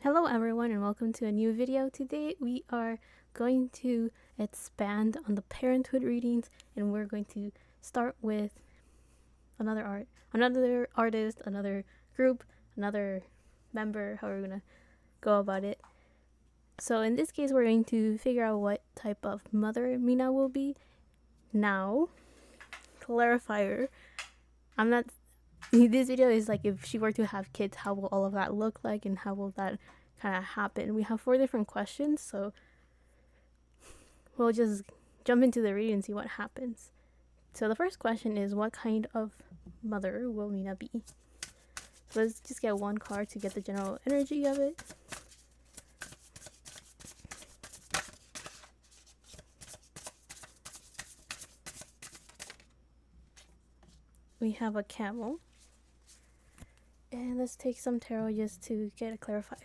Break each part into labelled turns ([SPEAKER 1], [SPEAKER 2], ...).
[SPEAKER 1] Hello everyone and welcome to a new video. Today we are going to expand on the parenthood readings, and we're going to start with another artist, another group, another member, how we're going to go about it. So in this case we're going to figure out what type of mother Mina will be. Now, clarifier, I'm not this video is like if she were to have kids, how will all of that look like and how will that kind of happen. We have 4 different questions, so we'll just jump into the reading and see what happens. So the first question is, what kind of mother will Mina be? So let's just get one card to get the general energy of it. We have a camel. And let's take some tarot just to get a clarifier.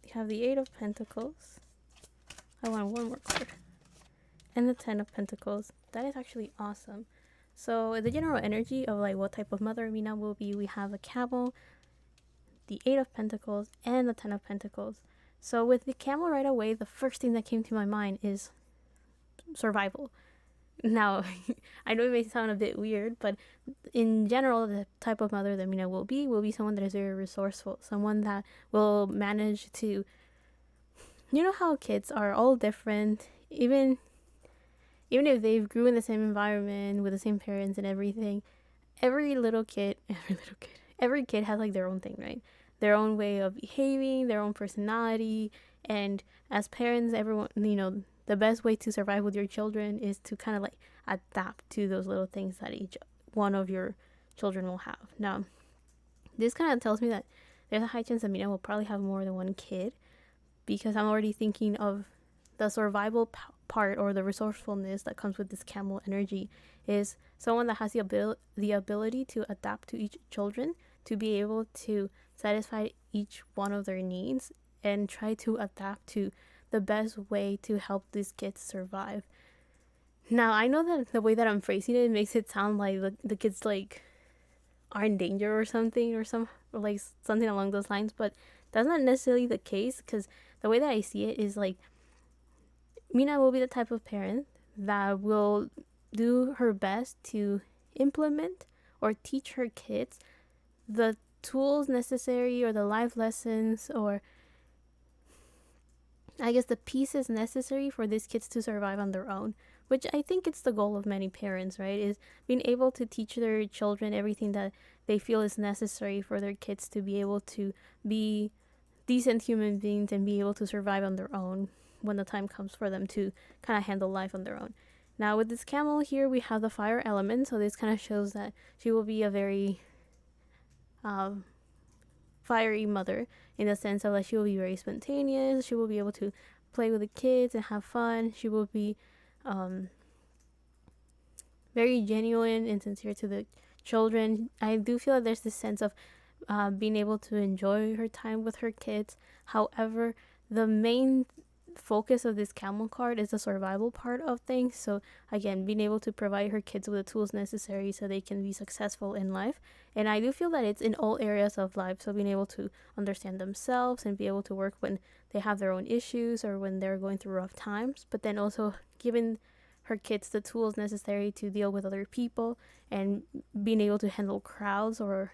[SPEAKER 1] We have the 8 of Pentacles. I want one more card. And the 10 of Pentacles. That is actually awesome. So the general energy of like what type of mother Mina will be, we have a camel, the 8 of Pentacles, and the 10 of Pentacles. So with the camel right away, the first thing that came to my mind is survival. Now, I know it may sound a bit weird, but in general, the type of mother that Mina will be someone that is very resourceful, someone that will manage to, you know how kids are all different, even if they've grew in the same environment with the same parents and everything, every kid has like their own thing, right? Their own way of behaving, their own personality, and as parents, everyone, the best way to survive with your children is to kind of like adapt to those little things that each one of your children will have. Now, this kind of tells me that there's a high chance that Mina will probably have more than one kid, because I'm already thinking of the survival part or the resourcefulness that comes with this camel energy is someone that has the ability to adapt to each children, to be able to satisfy each one of their needs and try to adapt to the best way to help these kids survive. Now, I know that the way that I'm phrasing it makes it sound like the kids like are in danger or something, or like something along those lines, but that's not necessarily the case, because the way that I see it is like Mina will be the type of parent that will do her best to implement or teach her kids the tools necessary, or the life lessons, or I guess the pieces necessary for these kids to survive on their own, which I think it's the goal of many parents, right? Is being able to teach their children everything that they feel is necessary for their kids to be able to be decent human beings and be able to survive on their own when the time comes for them to kind of handle life on their own. Now, with this camel here, we have the fire element, so this kind of shows that she will be a very fiery mother, in the sense of like she will be very spontaneous, she will be able to play with the kids and have fun, she will be very genuine and sincere to the children. I do feel that there's this sense of being able to enjoy her time with her kids. However, the main focus of this camel card is the survival part of things. So again, being able to provide her kids with the tools necessary so they can be successful in life. And I do feel that it's in all areas of life. So being able to understand themselves and be able to work when they have their own issues or when they're going through rough times, but then also giving her kids the tools necessary to deal with other people and being able to handle crowds or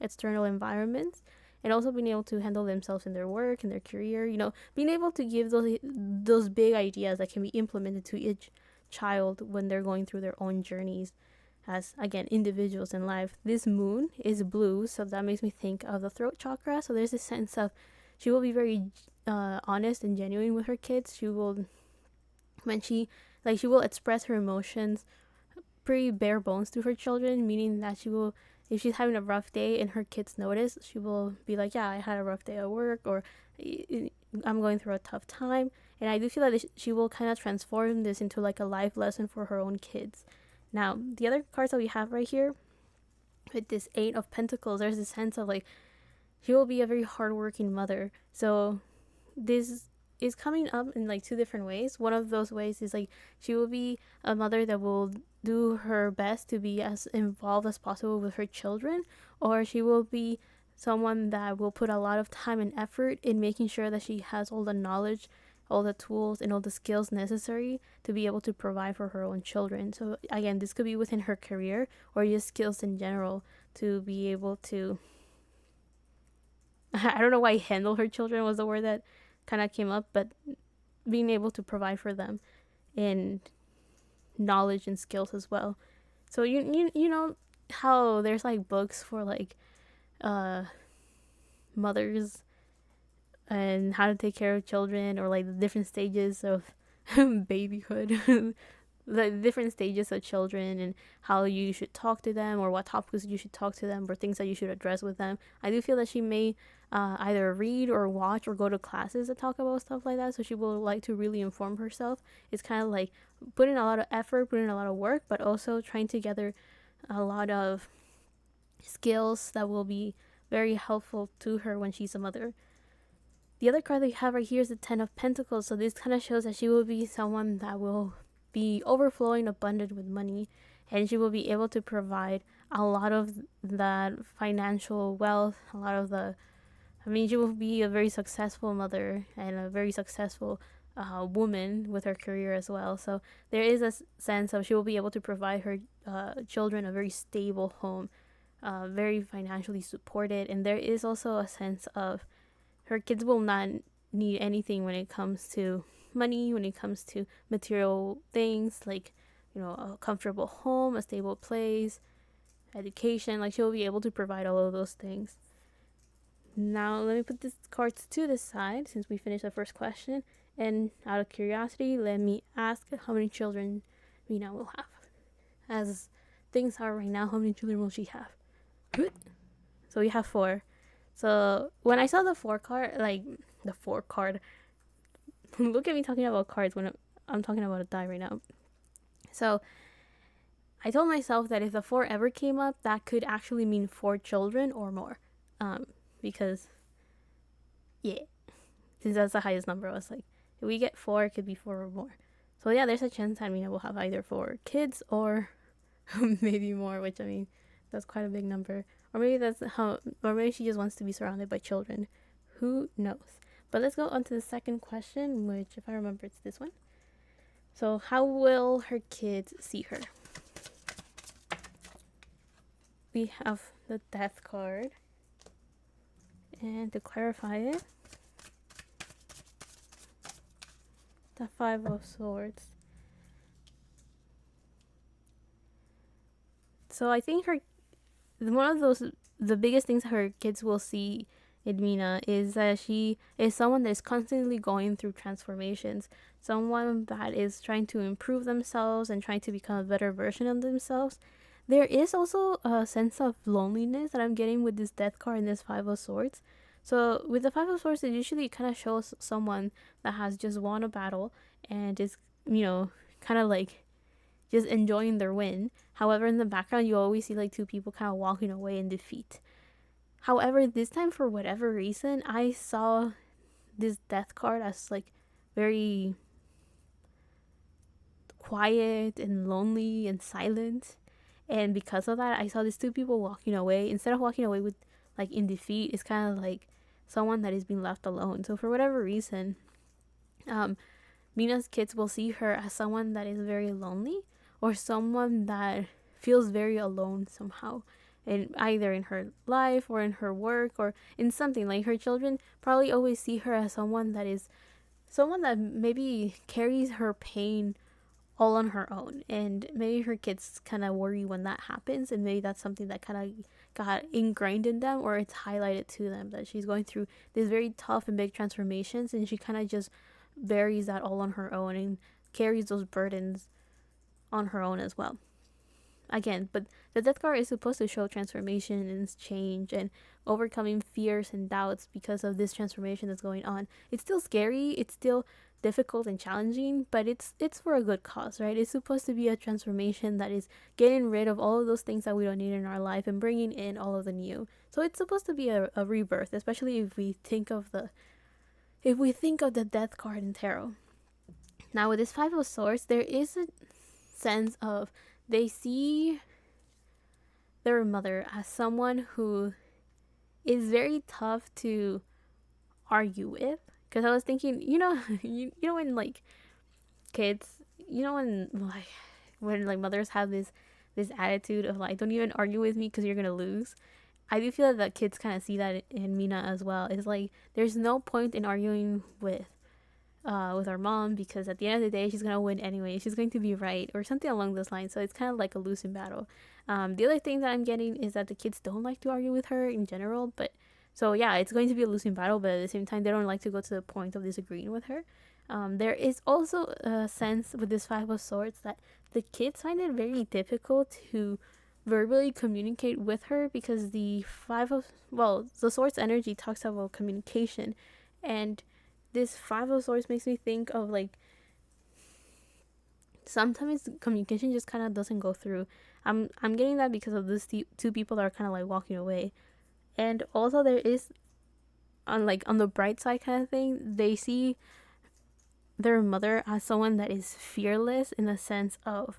[SPEAKER 1] external environments, and also being able to handle themselves in their work and their career, being able to give those big ideas that can be implemented to each child when they're going through their own journeys as, again, individuals in life. This moon is blue, so that makes me think of the throat chakra. So there's a sense of she will be very honest and genuine with her kids. She will express her emotions pretty bare bones to her children, meaning that she will, if she's having a rough day and her kids notice, she will be like, yeah, I had a rough day at work, or I'm going through a tough time. And I do feel that she will kind of transform this into like a life lesson for her own kids. Now, the other cards that we have right here, with this 8 of Pentacles, there's a sense of like she will be a very hardworking mother. So this is coming up in like 2 different ways. One of those ways is like she will be a mother that will do her best to be as involved as possible with her children, or she will be someone that will put a lot of time and effort in making sure that she has all the knowledge, all the tools, and all the skills necessary to be able to provide for her own children. So again, this could be within her career or just skills in general to be able to I don't know why handle her children was the word that kind of came up, but being able to provide for them in knowledge and skills as well. So you know how there's like books for like uh mothers and how to take care of children, or like the different stages of babyhood, the different stages of children and how you should talk to them, or what topics you should talk to them, or things that you should address with them. I do feel that she may either read or watch or go to classes that talk about stuff like that, so she will like to really inform herself. It's kind of like putting a lot of effort, putting a lot of work, but also trying to gather a lot of skills that will be very helpful to her when she's a mother. The other card that you have right here is the Ten of Pentacles. So this kind of shows that she will be someone that will be overflowing abundant with money, and she will be able to provide a lot of that financial wealth, a lot of the she will be a very successful mother and a very successful woman with her career as well. So there is a sense of she will be able to provide her children a very stable home, very financially supported. And there is also a sense of her kids will not need anything when it comes to money, when it comes to material things like, a comfortable home, a stable place, education. Like, she'll be able to provide all of those things. Now, let me put these cards to the side since we finished the first question. And out of curiosity, let me ask how many children Mina will have. As things are right now, how many children will she have? So we have 4. So when I saw the 4 card, look at me talking about cards when I'm talking about a die right now. So I told myself that if the 4 ever came up, that could actually mean 4 children or more. Because, since that's the highest number, I was like, if we get 4, it could be 4 or more. So yeah, there's a chance that Mina will have either 4 kids or maybe more, which that's quite a big number. Or maybe she just wants to be surrounded by children. Who knows? But let's go on to the second question, which, if I remember, it's this one. So how will her kids see her? We have the Death card. And to clarify it, the 5 of Swords. So I think the biggest things her kids will see in Mina is that she is someone that is constantly going through transformations, someone that is trying to improve themselves and trying to become a better version of themselves. There is also a sense of loneliness that I'm getting with this Death card and this 5 of Swords. So with the 5 of Swords, it usually kind of shows someone that has just won a battle and is, kind of like just enjoying their win. However, in the background, you always see like 2 people kind of walking away in defeat. However, this time, for whatever reason, I saw this Death card as like very quiet and lonely and silent. And because of that, I saw these 2 people walking away. Instead of walking away with like in defeat, it's kind of like someone that is being left alone. So for whatever reason, Mina's kids will see her as someone that is very lonely, or someone that feels very alone somehow, in either in her life or in her work or in something. Like, her children probably always see her as someone that maybe carries her pain all on her own, and maybe her kids kind of worry when that happens, and maybe that's something that kind of got ingrained in them, or it's highlighted to them that she's going through these very tough and big transformations, and she kind of just buries that all on her own and carries those burdens on her own as well. Again, but the Death card is supposed to show transformation and change and overcoming fears and doubts because of this transformation that's going on. It's still scary, it's still difficult and challenging, but it's for a good cause, right? It's supposed to be a transformation that is getting rid of all of those things that we don't need in our life and bringing in all of the new. So it's supposed to be a rebirth, especially if we think of the Death card in tarot. Now, with this 5 of Swords, there is a sense of they see their mother as someone who is very tough to argue with. Because I was thinking, you know when like kids, when like mothers have this attitude of like, don't even argue with me because you're gonna lose. I do feel that kids kind of see that in Mina as well. It's like there's no point in arguing with our mom because at the end of the day she's gonna win anyway. She's going to be right or something along those lines. So it's kind of like a losing battle. The other thing that I'm getting is that the kids don't like to argue with her in general, but so yeah, it's going to be a losing battle. But at the same time, they don't like to go to the point of disagreeing with her. There is also a sense with this Five of Swords that the kids find it very difficult to verbally communicate with her because the Swords energy talks about communication, and this Five of Swords makes me think of like sometimes communication just kind of doesn't go through. I'm getting that because of these two people that are kind of like walking away, and also there is on the bright side kind of thing. They see their mother as someone that is fearless in the sense of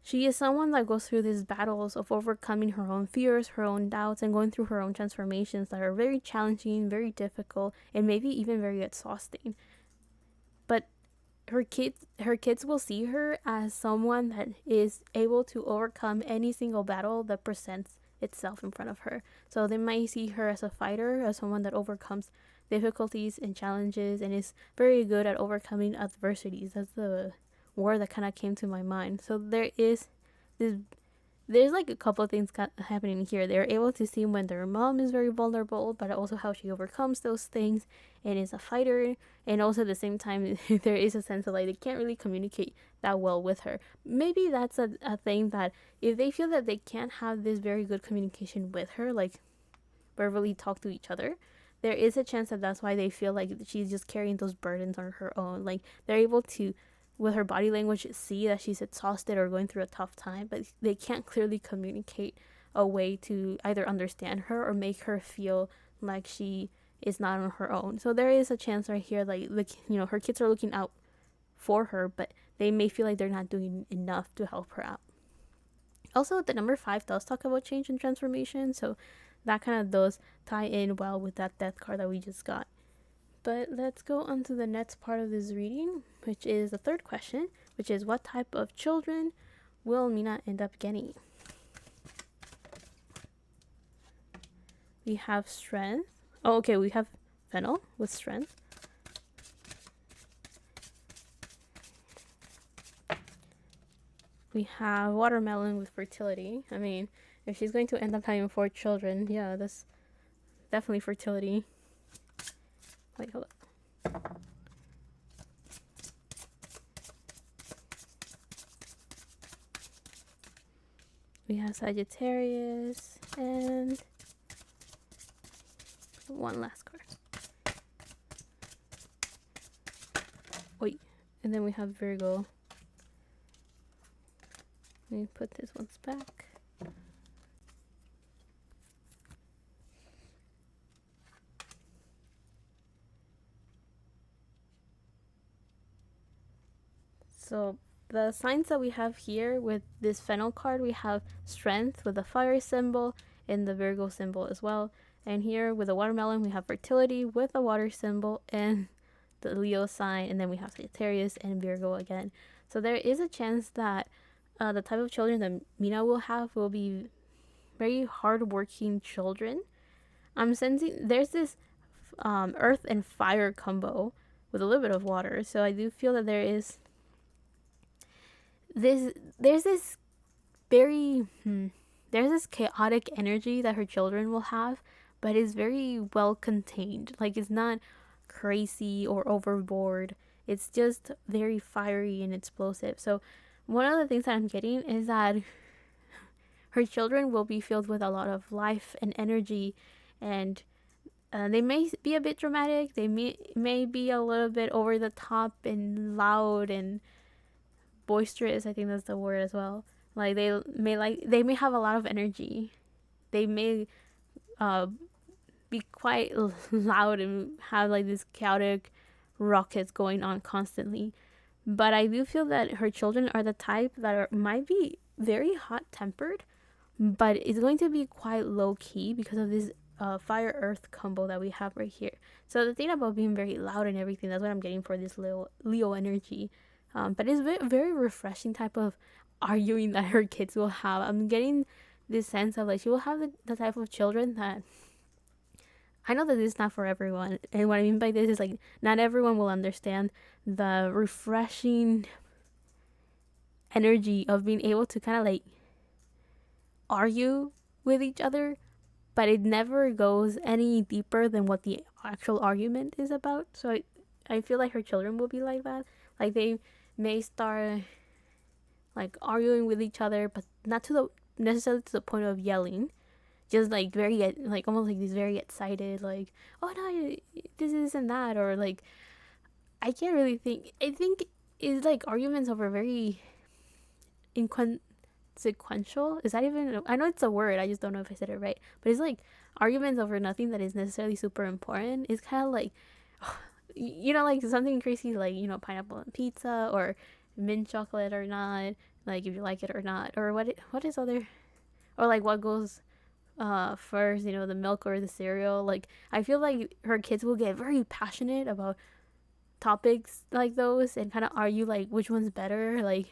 [SPEAKER 1] she is someone that goes through these battles of overcoming her own fears, her own doubts, and going through her own transformations that are very challenging, very difficult, and maybe even very exhausting. But her kids will see her as someone that is able to overcome any single battle that presents itself in front of her. So they might see her as a fighter, as someone that overcomes difficulties and challenges and is very good at overcoming adversities. That's the word that kind of came to my mind. So this there's like a couple of things happening here. They're able to see when their mom is very vulnerable, but also how she overcomes those things and is a fighter. And also at the same time, there is a sense of like they can't really communicate that well with her. Maybe that's a thing that if they feel that they can't have this very good communication with her, like verbally talk to each other, there is a chance that that's why they feel like she's just carrying those burdens on her own. Like they're able to with her body language see that she's exhausted or going through a tough time, but they can't clearly communicate a way to either understand her or make her feel like she is not on her own. So there is a chance right here, like her kids are looking out for her, but they may feel like they're not doing enough to help her out. Also, the number 5 does talk about change and transformation, so that kind of does tie in well with that death card that we just got. But let's go on to the next part of this reading, which is the third question, which is what type of children will Mina end up getting? We have strength. Oh, okay, we have fennel with strength. We have watermelon with fertility. I mean, if she's going to end up having 4 children, yeah, that's definitely fertility. Wait, hold up. We have Sagittarius and one last card. Wait, and then we have Virgo. Let me put this one's back. So the signs that we have here with this fennel card, we have strength with the fire symbol and the Virgo symbol as well. And here with the watermelon, we have fertility with the water symbol and the Leo sign. And then we have Sagittarius and Virgo again. So there is a chance that the type of children that Mina will have will be very hardworking children. I'm sensing there's this earth and fire combo with a little bit of water. So I do feel that there's this very there's this chaotic energy that her children will have, but it's very well contained. Like it's not crazy or overboard. It's just very fiery and explosive. So one of the things that I'm getting is that her children will be filled with a lot of life and energy, and they may be a bit dramatic. They may be a little bit over the top and loud and boisterous. I think that's the word as well. Like they may have a lot of energy. They may be quite loud and have like this chaotic rockets going on constantly. But I do feel that her children are the type that might be very hot tempered, but it's going to be quite low key because of this fire earth combo that we have right here. So the thing about being very loud and everything, that's what I'm getting for this Leo energy. But it's very, very refreshing type of arguing that her kids will have. I'm getting this sense of like she will have the type of children that I know that this is not for everyone. And what I mean by this is like not everyone will understand the refreshing energy of being able to kind of like argue with each other, but it never goes any deeper than what the actual argument is about. So I feel like her children will be like that. Like they may start like arguing with each other, but not to the necessarily to the point of yelling. Just like very like almost like this very excited like, oh no, this and that, or like I can't really think. I think it's like arguments over very inconsequential. Is that even? I know it's a word. I just don't know if I said it right. But it's like arguments over nothing that is necessarily super important. It's kind of like, like something crazy like pineapple on pizza or mint chocolate or not. Like if you like it or not, or what is other, or like what goes first, the milk or the cereal. Like I feel like her kids will get very passionate about topics like those and kind of argue like which one's better, like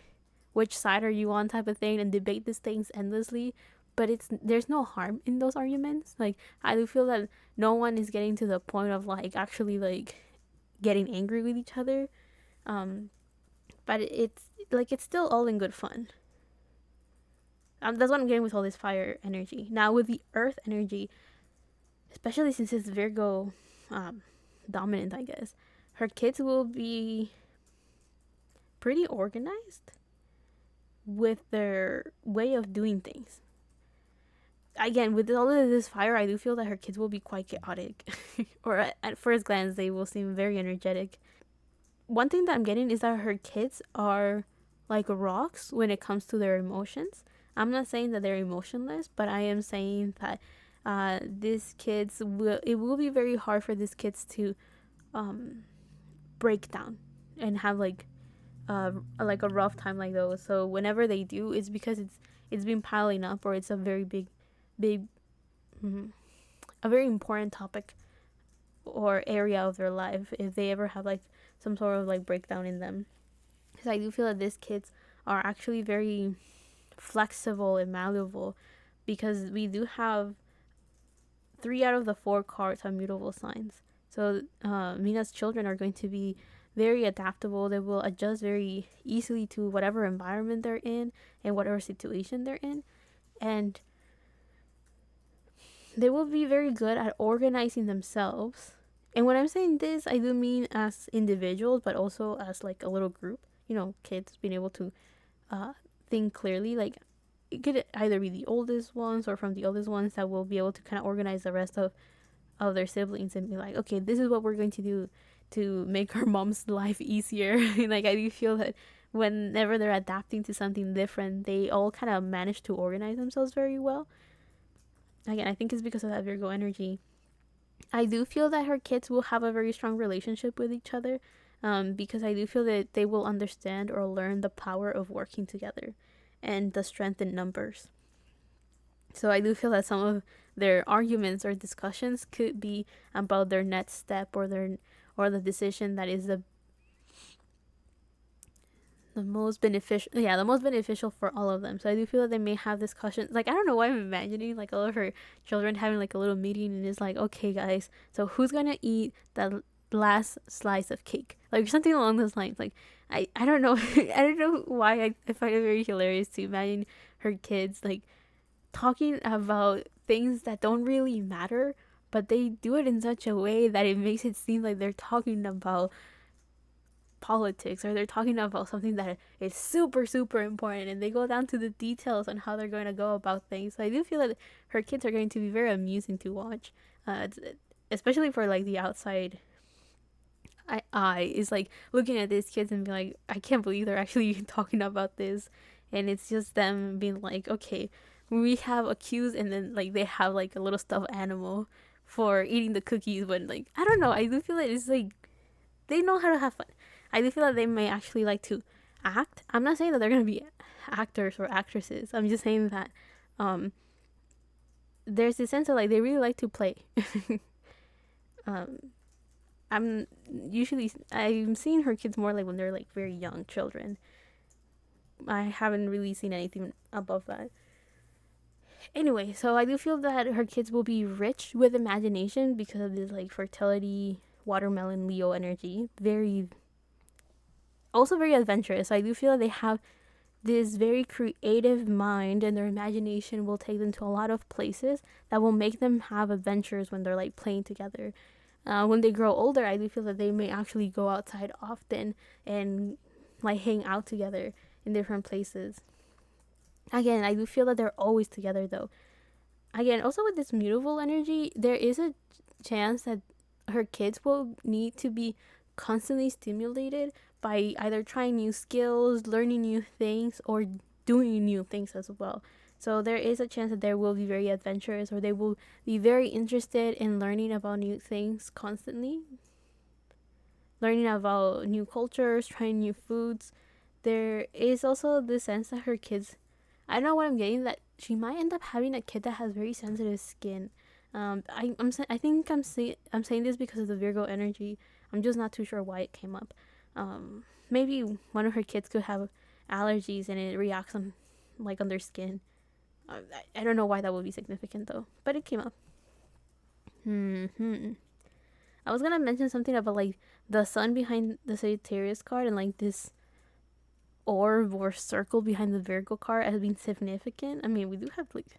[SPEAKER 1] which side are you on type of thing, and debate these things endlessly. But there's no harm in those arguments. Like I do feel that no one is getting to the point of like actually like getting angry with each other. But it's still all in good fun. That's what I'm getting with all this fire energy. Now with the earth energy, especially since it's Virgo dominant, I guess, her kids will be pretty organized with their way of doing things. Again, with all of this fire, I do feel that her kids will be quite chaotic. Or at first glance, they will seem very energetic. One thing that I'm getting is that her kids are like rocks when it comes to their emotions. I'm not saying that they're emotionless, but I am saying that it will be very hard for these kids to break down and have like a rough time like those. So whenever they do, it's because it's been piling up, or it's a very big, a very important topic or area of their life. If they ever have like some sort of like breakdown in them, because I do feel that these kids are actually very flexible and malleable, because we do have 3 out of the 4 cards are mutable signs. So Mina's children are going to be very adaptable. They will adjust very easily to whatever environment they're in and whatever situation they're in. And they will be very good at organizing themselves. And when I'm saying this, I do mean as individuals, but also as like a little group. Kids being able to think clearly. Like it could either be the oldest ones or from the oldest ones that will be able to kind of organize the rest of their siblings and be like, okay, this is what we're going to do to make our mom's life easier. Like I do feel that whenever they're adapting to something different, they all kind of manage to organize themselves very well. Again, I think it's because of that Virgo energy. I do feel that her kids will have a very strong relationship with each other, because I do feel that they will understand or learn the power of working together and the strength in numbers. So I do feel that some of their arguments or discussions could be about their next step or the decision that is the most beneficial for all of them. So I do feel that they may have discussions. Like I don't know why I'm imagining like all of her children having like a little meeting, and it's like, okay guys, so who's gonna eat the last slice of cake, like something along those lines. Like I don't know. I don't know why I find it very hilarious to imagine her kids like talking about things that don't really matter, but they do it in such a way that it makes it seem like they're talking about politics, or they're talking about something that is super super important, and they go down to the details on how they're going to go about things. So I do feel that her kids are going to be very amusing to watch, especially for like the outside eye is like looking at these kids and be like, I can't believe they're actually talking about this. And it's just them being like, okay, we have a cues, and then like they have like a little stuffed animal for eating the cookies. But like I don't know, I do feel like it's like they know how to have fun. I do feel like they may actually like to act. I'm not saying that they're gonna be actors or actresses. I'm just saying that there's this sense of like they really like to play. um, I'm seeing her kids more like when they're like very young children. I haven't really seen anything above that. Anyway, so I do feel that her kids will be rich with imagination because of this like fertility, watermelon Leo energy. Also very adventurous. I do feel that they have this very creative mind, and their imagination will take them to a lot of places that will make them have adventures when they're like playing together. When they grow older, I do feel that they may actually go outside often and like hang out together in different places. Again, I do feel that they're always together though. Again, also with this mutable energy, there is a chance that her kids will need to be constantly stimulated by either trying new skills, learning new things, or doing new things as well. So there is a chance that they will be very adventurous, or they will be very interested in learning about new things constantly, learning about new cultures, trying new foods. There is also the sense that her kids, I don't know what I'm getting, that she might end up having a kid that has very sensitive skin. I think I'm saying this because of the Virgo energy. I'm just not too sure why it came up. Maybe one of her kids could have allergies and it reacts on like on their skin. I don't know why that would be significant though, but it came up. I was gonna mention something about like the sun behind the Sagittarius card and like this orb or circle behind the Virgo card as being significant. I mean, we do have like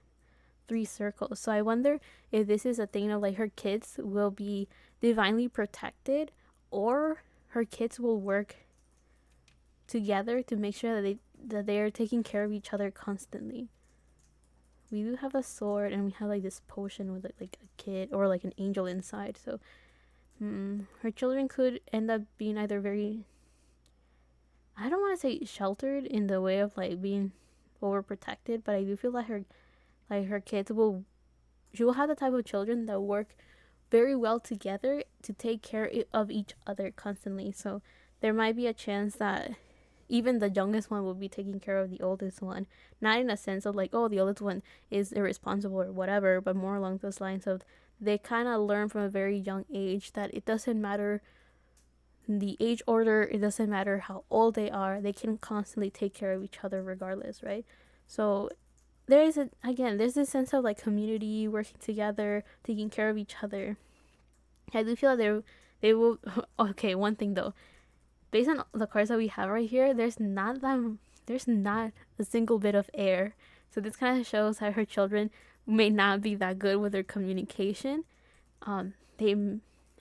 [SPEAKER 1] 3 circles, so I wonder if this is a thing of like her kids will be divinely protected, or her kids will work together to make sure that they are taking care of each other constantly. We do have a sword, and we have like this potion with like a kid or like an angel inside. So her children could end up being either very, I don't want to say sheltered in the way of like being overprotected, but I do feel that her kids will, she will have the type of children that work very well together to take care of each other constantly. So there might be a chance that even the youngest one will be taking care of the oldest one. Not in a sense of like, oh, the oldest one is irresponsible or whatever, but more along those lines of they kind of learn from a very young age that it doesn't matter the age order, it doesn't matter how old they are, they can constantly take care of each other regardless, right? So there's this sense of like community, working together, taking care of each other. I do feel that they will. Okay, one thing though, based on the cards that we have right here, there's not a single bit of air. So this kind of shows how her children may not be that good with their communication. They,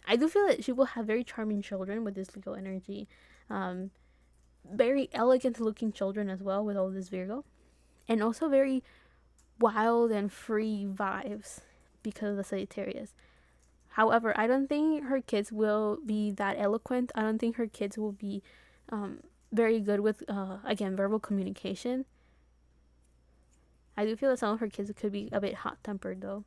[SPEAKER 1] I do feel that she will have very charming children with this Leo energy. Very elegant looking children as well with all this Virgo, and also very wild and free vibes because of the Sagittarius. However, I don't think her kids will be that eloquent. I don't think her kids will be very good with, again, verbal communication. I do feel that some of her kids could be a bit hot-tempered, though.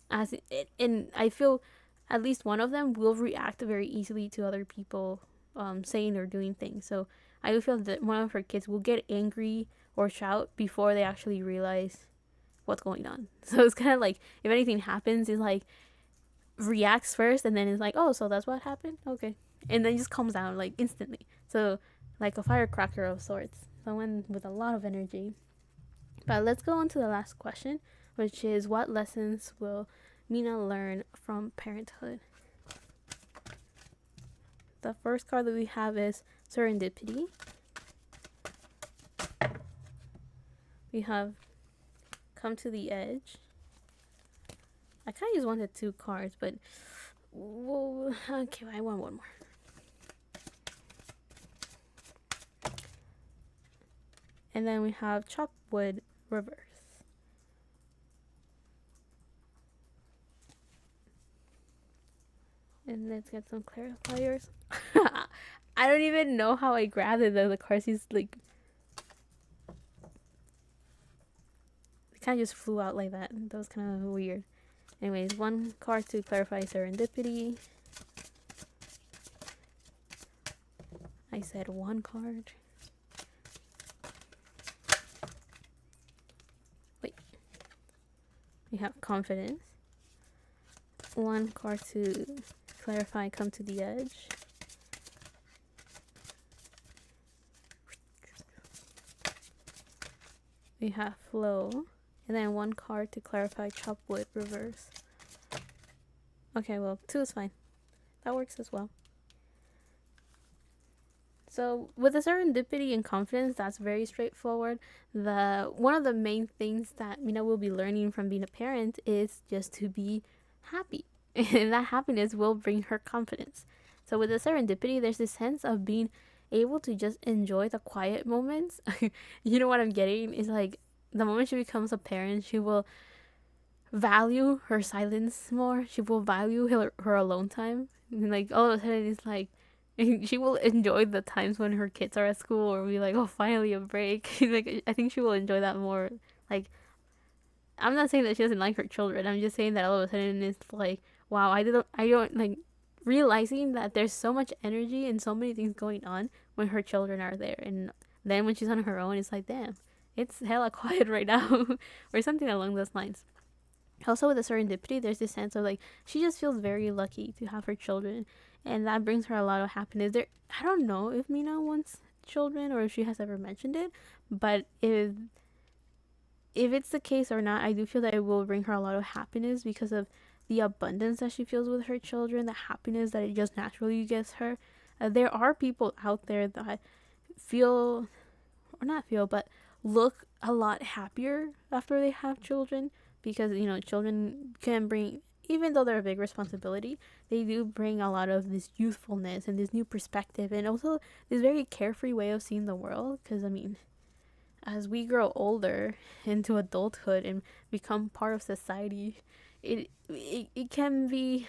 [SPEAKER 1] And I feel at least one of them will react very easily to other people saying or doing things. So I do feel that one of her kids will get angry or shout before they actually realize what's going on. So it's kind of like if anything happens, it's like reacts first and then it's like, oh, so that's what happened, okay, and then just calms down like instantly. So like a firecracker of sorts, someone with a lot of energy. But let's go on to the last question, which is what lessons will Mina learn from parenthood? The first card that we have is serendipity. We have come to the edge. I kind of just wanted 2 cards, but whoa, okay, I want one more. And then we have chopped wood reverse. And let's get some clarifiers. I don't even know how I grabbed it though. The cards is like, it kind of just flew out like that. That was kind of weird. Anyways, 1 card to clarify serendipity. I said 1 card. We have confidence. One card to clarify, come to the edge. We have flow. And then one card to clarify, chop wood, reverse. Okay, well, 2 is fine. That works as well. So with the serendipity and confidence, that's very straightforward. One of the main things that Mina will be learning from being a parent is just to be happy. And that happiness will bring her confidence. So with the serendipity, there's this sense of being able to just enjoy the quiet moments. You know what I'm getting? Is like the moment she becomes a parent, she will value her silence more. She will value her alone time. And like all of a sudden it's like she will enjoy the times when her kids are at school or be like, oh, finally a break. Like I think she will enjoy that more. Like I'm not saying that she doesn't like her children. I'm just saying that all of a sudden it's like, wow, I don't like realizing that there's so much energy and so many things going on when her children are there. And then when she's on her own, it's like, damn, it's hella quiet right now. Or something along those lines. Also with the serendipity, there's this sense of like she just feels very lucky to have her children, and that brings her a lot of happiness. I don't know if Mina wants children or if she has ever mentioned it, but if it's the case or not, I do feel that it will bring her a lot of happiness because of the abundance that she feels with her children, the happiness that it just naturally gives her. There are people out there that feel, or not feel, but look a lot happier after they have children, because children can bring, even though they're a big responsibility, they do bring a lot of this youthfulness and this new perspective, and also this very carefree way of seeing the world. Because as we grow older into adulthood and become part of society, it can be,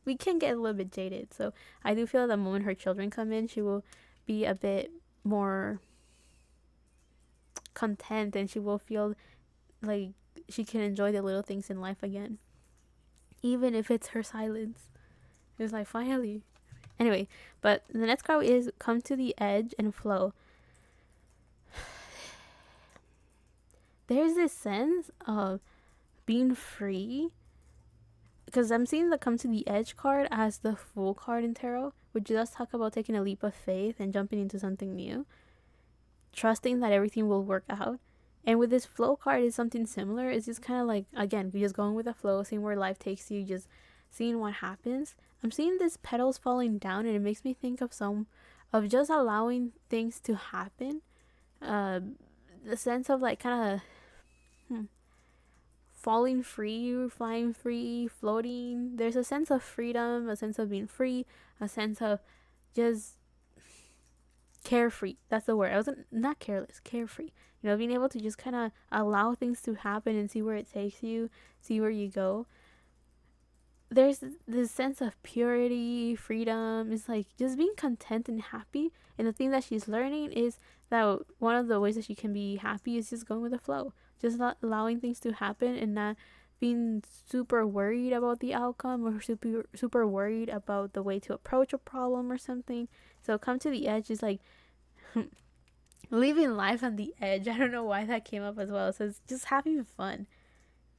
[SPEAKER 1] we can get a little bit jaded. So I do feel that the moment her children come in, she will be a bit more content, and she will feel like she can enjoy the little things in life again, even if it's her silence. It's like, finally. Anyway, but the next card is come to the edge and flow. There's this sense of being free, because I'm seeing the come to the edge card as the Fool card in tarot, which does talk about taking a leap of faith and jumping into something new, trusting that everything will work out. And with this flow card, is something similar. It's just kind of like, again, you're just going with the flow, seeing where life takes you, just seeing what happens. I'm seeing these petals falling down, and it makes me think of just allowing things to happen. The sense of like kind of falling free, flying free, floating. There's a sense of freedom, a sense of being free, a sense of just carefree. That's the word. I wasn't, not careless, carefree. Being able to just kind of allow things to happen and see where it takes you, see where you go. There's this sense of purity, freedom. It's like just being content and happy. And the thing that she's learning is that one of the ways that she can be happy is just going with the flow, just not allowing things to happen and not being super worried about the outcome, or super worried about the way to approach a problem or something. So come to the edge is like living life on the edge. I don't know why that came up as well. So it's just having fun.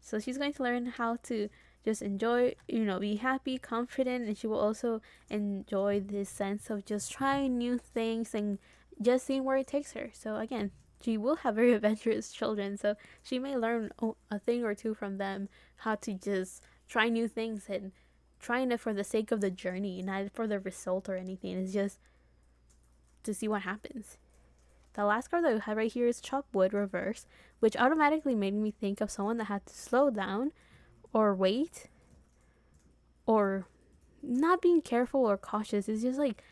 [SPEAKER 1] So she's going to learn how to just enjoy, be happy, confident, and she will also enjoy this sense of just trying new things and just seeing where it takes her. So again, she will have very adventurous children, so she may learn a thing or two from them, how to just try new things and trying it for the sake of the journey, not for the result or anything. It's just to see what happens. The last card that we have right here is Chop Wood Reverse, which automatically made me think of someone that had to slow down or wait or not being careful or cautious. It's just like,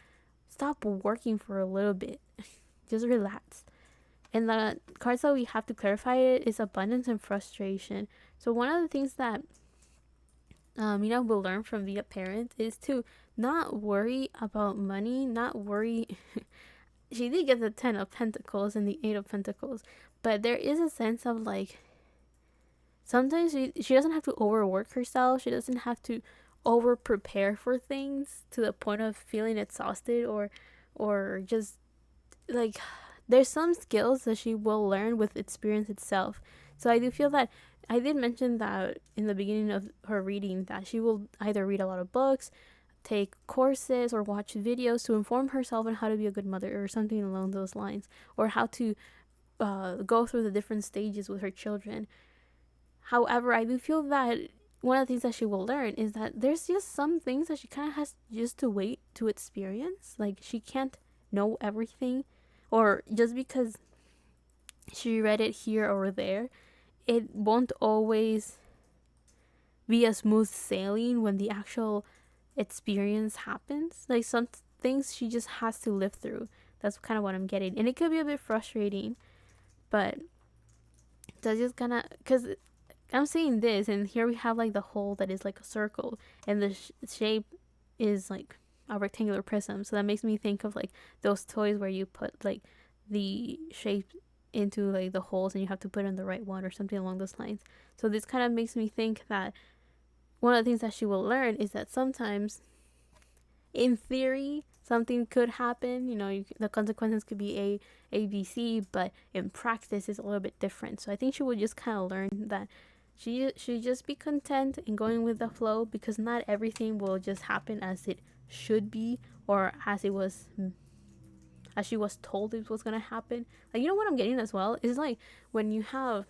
[SPEAKER 1] stop working for a little bit. Just relax. And the cards that we have to clarify it is abundance and frustration. So one of the things that will learn from being a parent is to not worry about money, not worry. She did get the 10 of Pentacles and the 8 of Pentacles, but there is a sense of like, sometimes she doesn't have to overwork herself. She doesn't have to over prepare for things to the point of feeling exhausted or just like, there's some skills that she will learn with experience itself. So I do feel that I did mention that in the beginning of her reading that she will either read a lot of books, take courses, or watch videos to inform herself on how to be a good mother or something along those lines, or how to go through the different stages with her children. However, I do feel that one of the things that she will learn is that there's just some things that she kind of has just to wait to experience. Like, she can't know everything, or just because she read it here or there, it won't always be a smooth sailing when the actual experience happens. Like, some things she just has to live through. That's kind of what I'm getting. And it could be a bit frustrating, but that's just kind of, because I'm seeing this, and here we have like the hole that is like a circle, and the shape is like a rectangular prism. So that makes me think of like those toys where you put like the shape into like the holes and you have to put in the right one or something along those lines. So this kind of makes me think that one of the things that she will learn is that sometimes, in theory, something could happen. The consequences could be A, B, C, but in practice, it's a little bit different. So I think she will just kind of learn that she should just be content and going with the flow, because not everything will just happen as it should be, or as she was told it was gonna happen. Like, what I'm getting as well is like when you have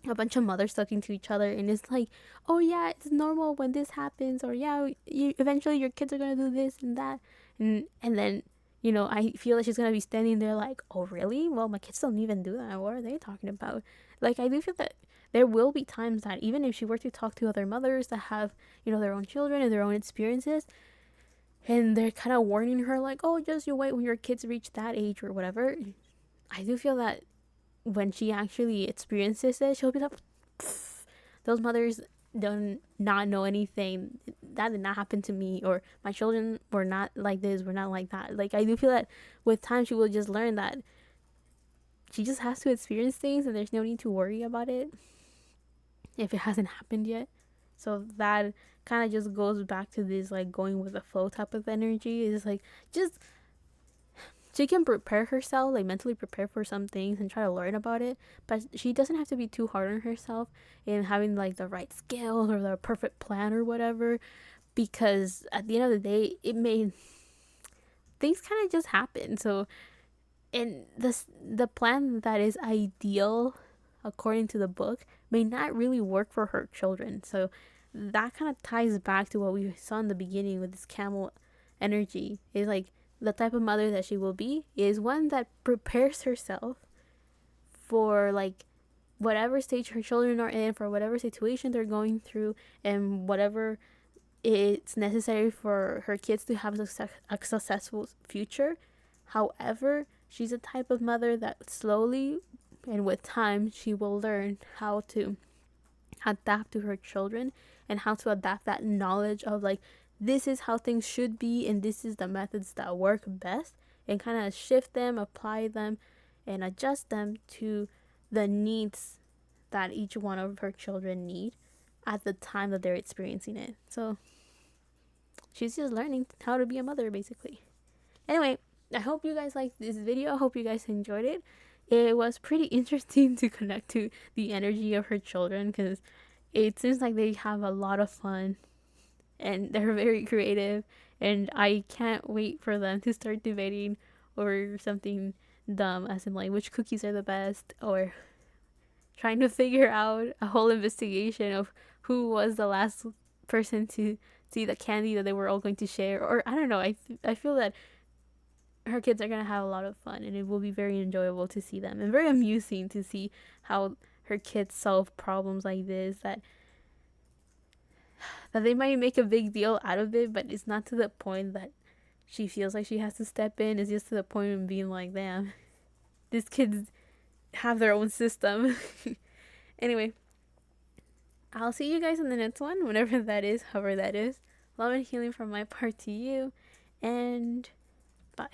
[SPEAKER 1] a bunch of mothers talking to each other, and it's like, oh yeah, it's normal when this happens, or yeah, eventually your kids are gonna do this and that, and then I feel like she's gonna be standing there like, oh really? Well, my kids don't even do that. What are they talking about? Like, I do feel that there will be times that even if she were to talk to other mothers that have their own children and their own experiences, and they're kind of warning her like, oh, just you wait when your kids reach that age or whatever, I do feel that when she actually experiences it, she'll be like, those mothers don't not know anything. That did not happen to me, or my children were not like this, were not like that. Like, I do feel that with time she will just learn that she just has to experience things, and there's no need to worry about it if it hasn't happened yet. So that kind of just goes back to this like going with the flow type of energy. It's like, just she can prepare herself, like mentally prepare for some things and try to learn about it, but she doesn't have to be too hard on herself in having like the right skills or the perfect plan or whatever, because at the end of the day, things kind of just happen. So, and the plan that is ideal according to the book may not really work for her children. So that kind of ties back to what we saw in the beginning with this camel energy. Is like, the type of mother that she will be is one that prepares herself for like whatever stage her children are in, for whatever situation they're going through, and whatever it's necessary for her kids to have a successful future. However, she's a type of mother that slowly and with time she will learn how to adapt to her children, and how to adapt that knowledge of like, this is how things should be, and this is the methods that work best, and kind of shift them, apply them, and adjust them to the needs that each one of her children need at the time that they're experiencing it. So she's just learning how to be a mother, basically. Anyway, I hope you guys liked this video. I hope you guys enjoyed it. It was pretty interesting to connect to the energy of her children, because it seems like they have a lot of fun and they're very creative, and I can't wait for them to start debating over something dumb, as in like which cookies are the best, or trying to figure out a whole investigation of who was the last person to see the candy that they were all going to share, or I don't know. I feel that her kids are going to have a lot of fun, and it will be very enjoyable to see them, and very amusing to see how her kids solve problems like this, that they might make a big deal out of it, but it's not to the point that she feels like she has to step in. It's just to the point of being like, damn, these kids have their own system. Anyway, I'll see you guys in the next one, whenever that is, however that is. Love and healing from my part to you, and bye.